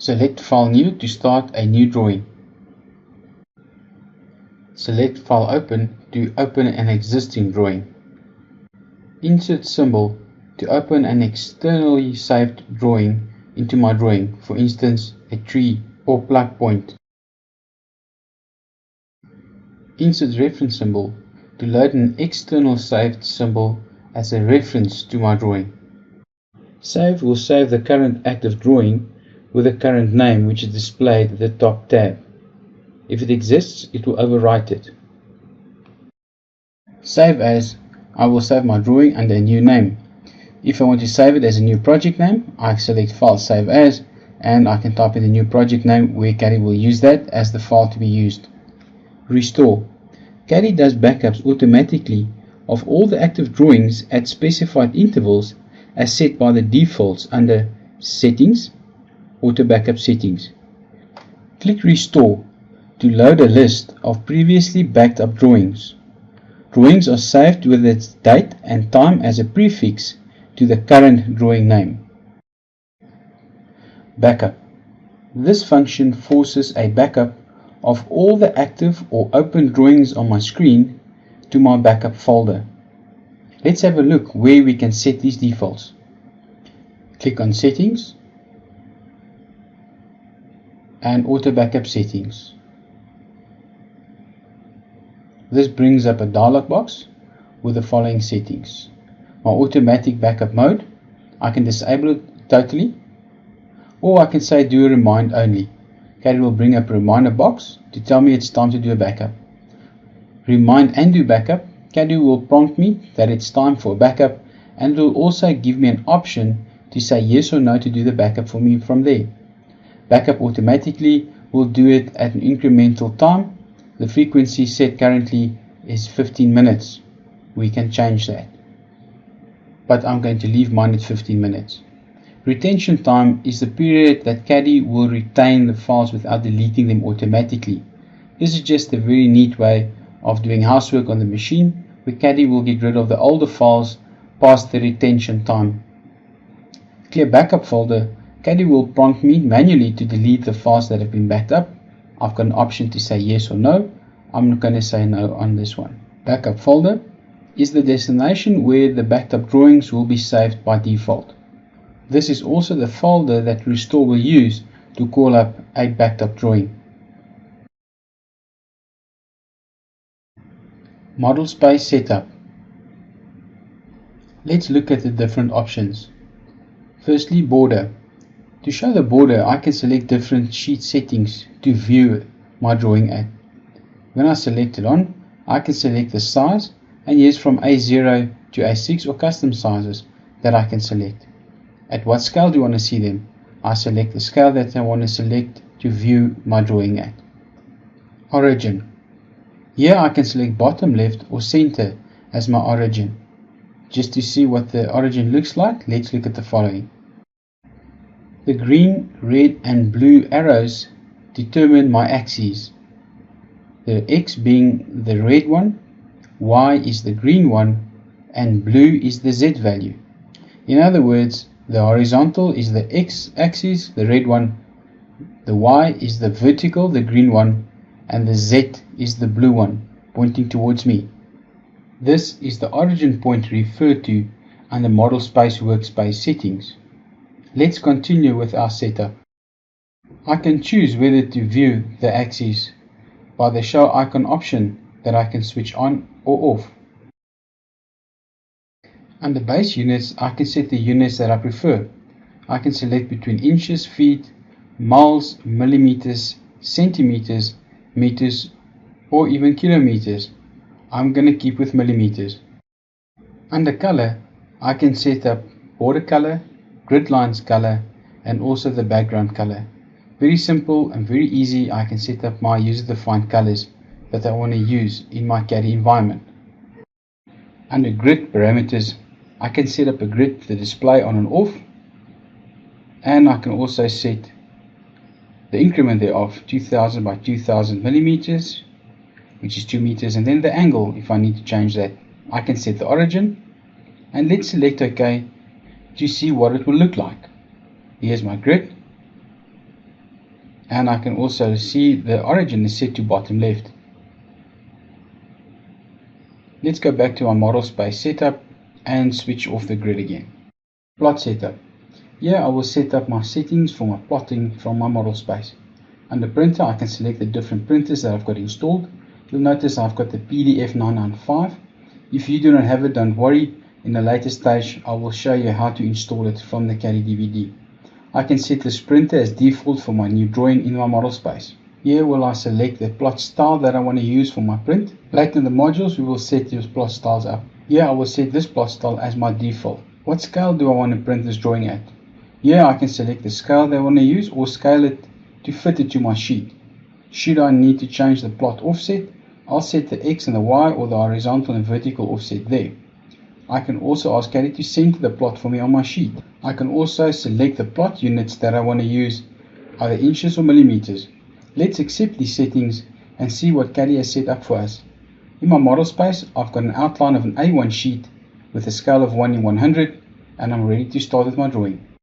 Select File New to start a new drawing. Select File Open to open an existing drawing. Insert symbol to open an externally saved drawing into my drawing, for instance a tree or plug point. Insert reference symbol to load an external saved symbol as a reference to my drawing. Save will save the current active drawing with the current name, which is displayed at the top tab. If it exists, it will overwrite it. Save as, I will save my drawing under a new name. If I want to save it as a new project name, I select File Save As, and I can type in the new project name where Caddy will use that as the file to be used. Restore. Caddy does backups automatically of all the active drawings at specified intervals as set by the defaults under Settings, Auto Backup Settings. Click Restore to load a list of previously backed up drawings. Drawings are saved with its date and time as a prefix to the current drawing name. Backup. This function forces a backup of all the active or open drawings on my screen to my backup folder. Let's have a look where we can set these defaults. Click on Settings and Auto Backup Settings. This brings up a dialog box with the following settings. My automatic backup mode, I can disable it totally, or I can say do a remind only. Caddy will bring up a reminder box to tell me it's time to do a backup. Remind and do backup, Caddy will prompt me that it's time for a backup, and will also give me an option to say yes or no to do the backup for me from there. Backup automatically will do it at an incremental time. The frequency set currently is 15 minutes. We can change that, but I'm going to leave mine at 15 minutes. Retention time is the period that Caddy will retain the files without deleting them automatically. This is just a very neat way of doing housework on the machine, where Caddy will get rid of the older files past the retention time. Clear backup folder. Caddy will prompt me manually to delete the files that have been backed up. I've got an option to say yes or no. I'm going to say no on this one. Backup folder is the destination where the backed up drawings will be saved by default. This is also the folder that Restore will use to call up a backed up drawing. Model space setup. Let's look at the different options. Firstly, border. To show the border, I can select different sheet settings to view my drawing at. When I select it on, I can select the size, and yes, from A0 to A6 or custom sizes that I can select. At what scale do you want to see them? I select the scale that I want to select to view my drawing at. Origin. Here I can select bottom left or center as my origin. Just to see what the origin looks like, let's look at the following. The green, red and blue arrows determine my axes. The X being the red one, Y is the green one, and blue is the Z value. In other words, the horizontal is the X axis, the red one, the Y is the vertical, the green one, and the Z is the blue one, pointing towards me. This is the origin point referred to under Model Space Workspace settings. Let's continue with our setup. I can choose whether to view the axis by the show icon option that I can switch on or off. Under base units, I can set the units that I prefer. I can select between inches, feet, miles, millimeters, centimeters, meters, or even kilometers. I'm going to keep with millimeters. Under color, I can set up border color, grid lines color, and also the background color. Very simple and very easy. I can set up my user-defined colors that I want to use in my Caddy environment. Under grid parameters, I can set up a grid to display on and off, and I can also set the increment thereof 2000 by 2000 millimeters, which is 2 meters, and then the angle if I need to change that. I can set the origin, and let's select OK to see what it will look like. Here's my grid. and I can also see the origin is set to bottom left. Let's go back to our model space setup and switch off the grid again. Plot setup. Here I will set up my settings for my plotting from my model space. Under printer I can select the different printers that I've got installed. You'll notice I've got the PDF 995. If you do not have it, don't worry. In the later stage I will show you how to install it from the Caddy DVD. I can set this printer as default for my new drawing in my model space. Here will I select the plot style that I want to use for my print. Later in the modules we will set those plot styles up. Here I will set this plot style as my default. What scale do I want to print this drawing at? Here I can select the scale that I want to use or scale it to fit it to my sheet. Should I need to change the plot offset, I'll set the X and the Y or the horizontal and vertical offset there. I can also ask Caddy to center the plot for me on my sheet. I can also select the plot units that I want to use, either inches or millimeters. Let's accept these settings and see what Caddy has set up for us. In my model space, I've got an outline of an A1 sheet with a scale of 1 in 100, and I'm ready to start with my drawing.